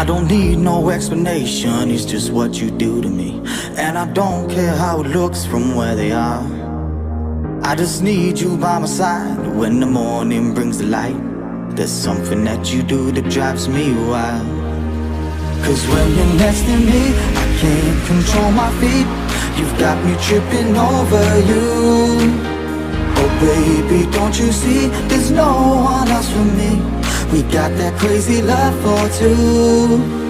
I don't need no explanation, it's just what you do to me. And I don't care how it looks from where they are. I just need you by my side when the morning brings the light. There's something that you do that drives me wild. Cause when you're next to me, I can't control my feet. You've got me tripping over you. Oh baby, don't you see, there's no one else for me. We got that crazy love for two.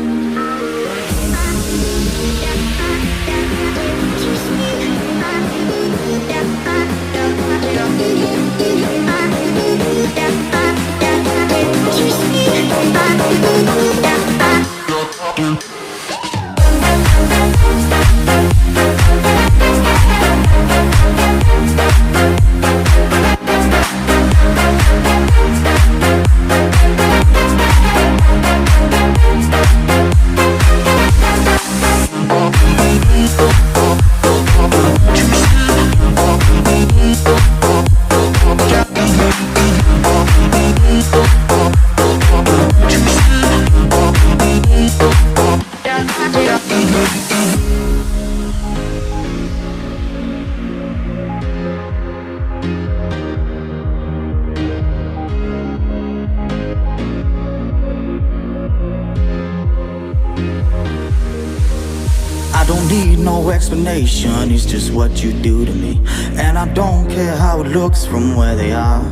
I don't need no explanation, it's just what you do to me. And I don't care how it looks from where they are.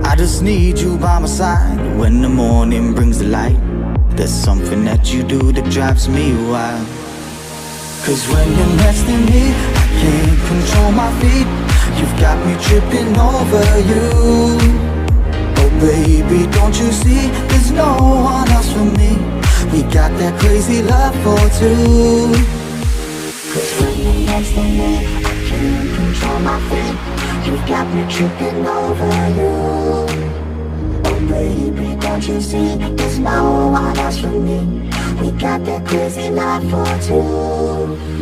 I just need you by my side when the morning brings the light. There's something that you do that drives me wild. Cause when you're next to me, I can't control my feet. You've got me tripping over you. Oh baby, don't you see, there's no one else for me. We got that crazy love for two. Cause when you're next to me, I can't control my feet. You've got me tripping over you. Oh baby, don't you see, there's no one else for me. We got that crazy love for two.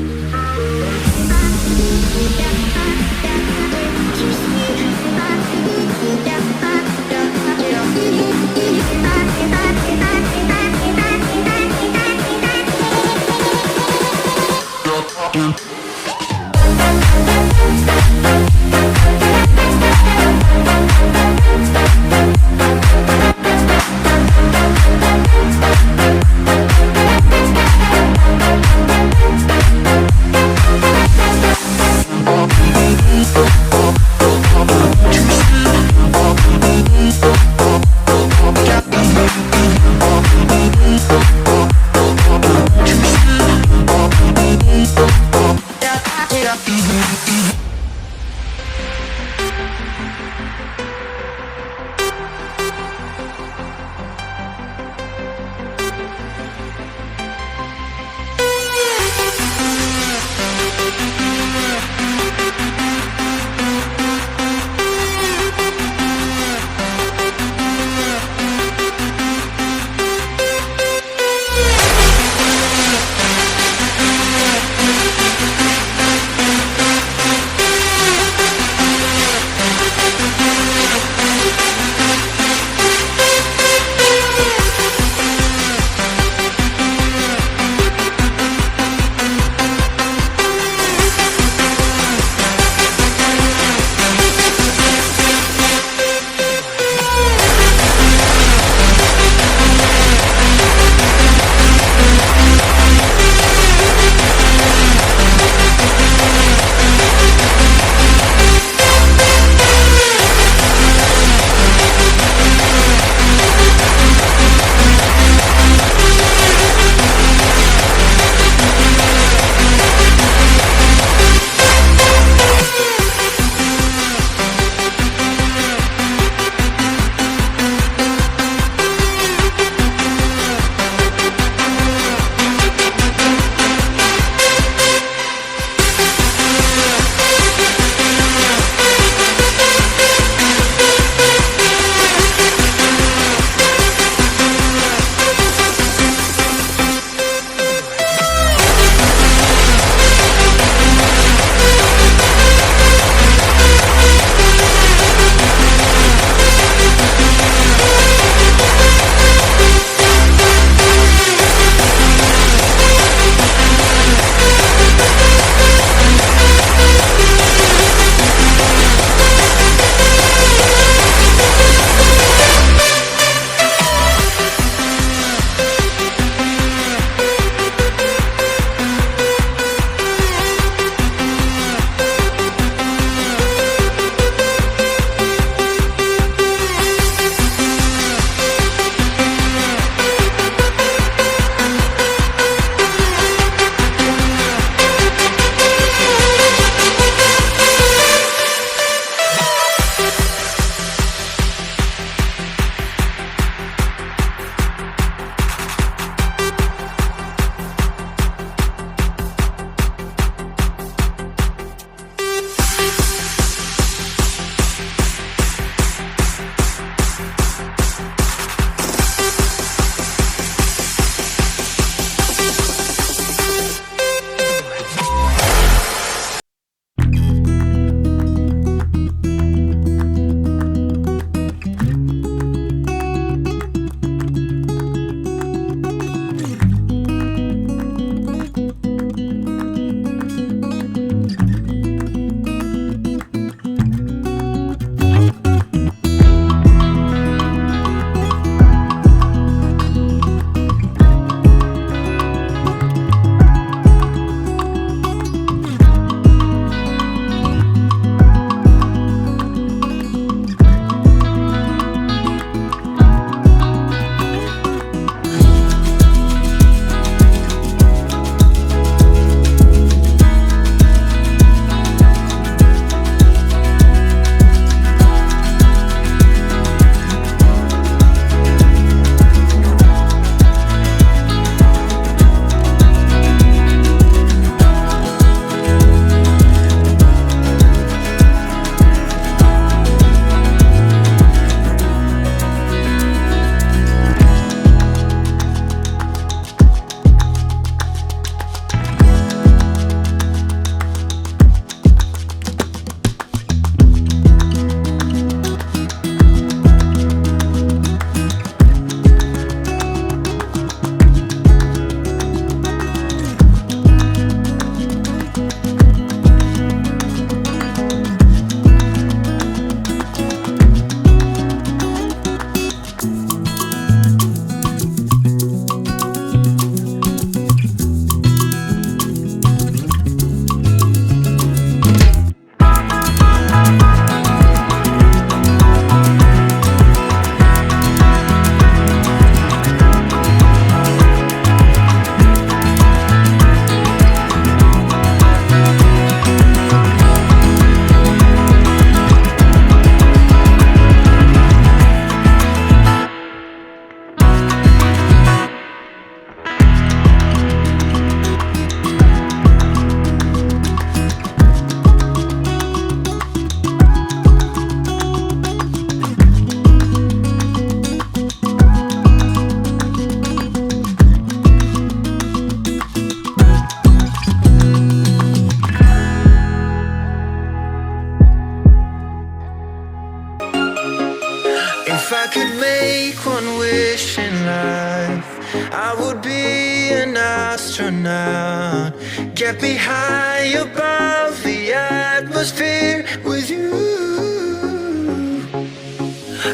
could make one wish in life, I would be an astronaut. Get me high above the atmosphere with you.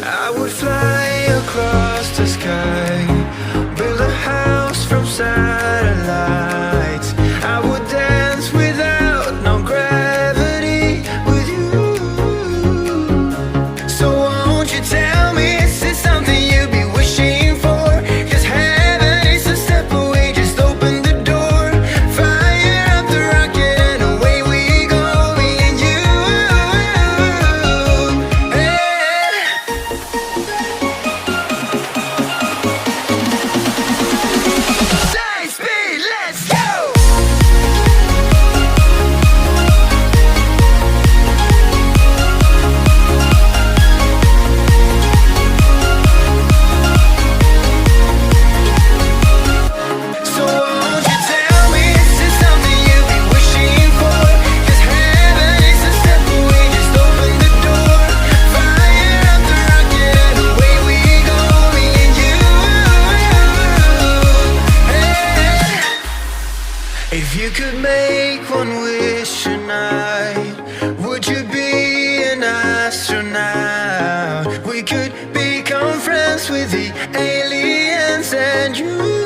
I would fly across the sky, build a house from satellites. I would dance without no gravity with you. So won't you tell me, is this something you'd be wishing for? 'Cause heaven is a step away, just open the door. Fire up the rocket and away we go, me and you. Hey. Light speed, let's go! So won't you tell me, is this something you'd be wishing for? 'Cause heaven is a step away, just open the door. Fire up the rocket and away we go, me and you. Hey. If you could make one wish tonight, would you be an astronaut? We could become friends with the aliens and you.